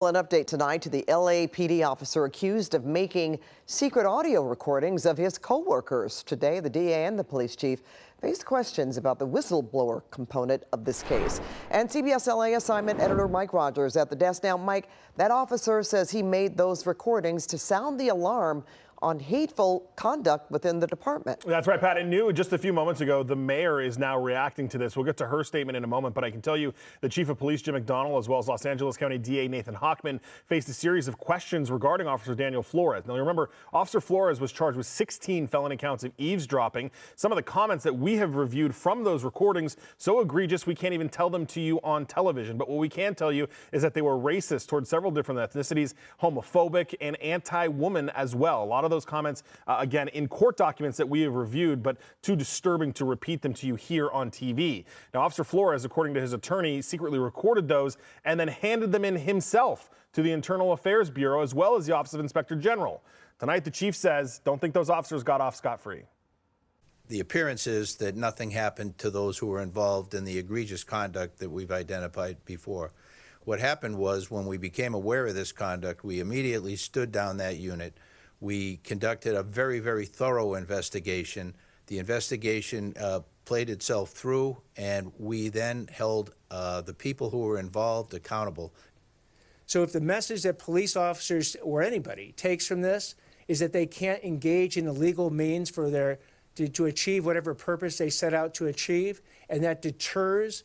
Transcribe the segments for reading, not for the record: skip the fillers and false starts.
An update tonight to the LAPD officer accused of making secret audio recordings of his coworkers. Today, the DA and the police chief faced questions about the whistleblower component of this case. And CBS LA assignment editor Mike Rogers at the desk now. Mike, that officer says he made those recordings to sound the alarm on hateful conduct within the department. That's right, Pat. And new just a few moments ago, the mayor is now reacting to this. We'll get to her statement in a moment, but I can tell you the chief of police, Jim McDonnell, as well as Los Angeles County DA Nathan Hochman, faced a series of questions regarding Officer Daniel Flores. Now, remember, Officer Flores was charged with 16 felony counts of eavesdropping. Some of the comments that we have reviewed from those recordings, so egregious we can't even tell them to you on television. But what we can tell you is that they were racist towards several different ethnicities, homophobic, and anti-woman as well. A lot of those comments, again, in court documents that we have reviewed, but too disturbing to repeat them to you here on TV. Now, Officer Flores, according to his attorney, secretly recorded those and then handed them in himself to the Internal Affairs Bureau, as well as the Office of Inspector General. Tonight, the chief says, don't think those officers got off scot-free. The appearance is that nothing happened to those who were involved in the egregious conduct that we've identified before. What happened was, when we became aware of this conduct, we immediately stood down that unit. We conducted a very, very thorough investigation. The investigation played itself through, and we then held the people who were involved accountable. So if the message that police officers or anybody takes from this is that they can't engage in the legal means for to achieve whatever purpose they set out to achieve, and that deters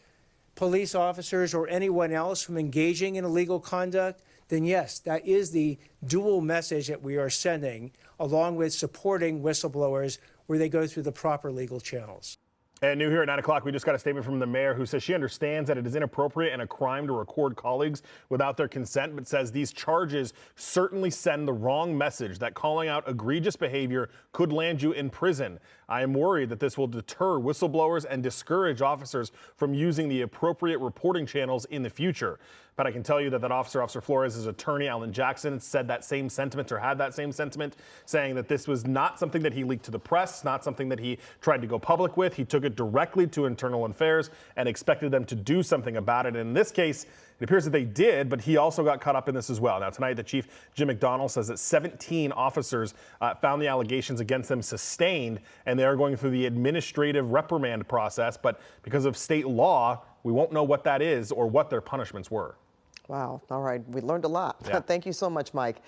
police officers or anyone else from engaging in illegal conduct, then yes, that is the dual message that we are sending, along with supporting whistleblowers where they go through the proper legal channels. And new here at 9 o'clock, we just got a statement from the mayor who says she understands that it is inappropriate and a crime to record colleagues without their consent, but says these charges certainly send the wrong message that calling out egregious behavior could land you in prison. I am worried that this will deter whistleblowers and discourage officers from using the appropriate reporting channels in the future. But I can tell you that Officer Flores' attorney, Alan Jackson, said that same sentiment, or had that same sentiment, saying that this was not something that he leaked to the press, not something that he tried to go public with. He took it directly to Internal Affairs and expected them to do something about it. And in this case, it appears that they did, but he also got caught up in this as well. Now, tonight, the chief, Jim McDonnell, says that 17 officers found the allegations against them sustained, and they are going through the administrative reprimand process. But because of state law, we won't know what that is or what their punishments were. Wow. All right. We learned a lot. Yeah. Thank you so much, Mike.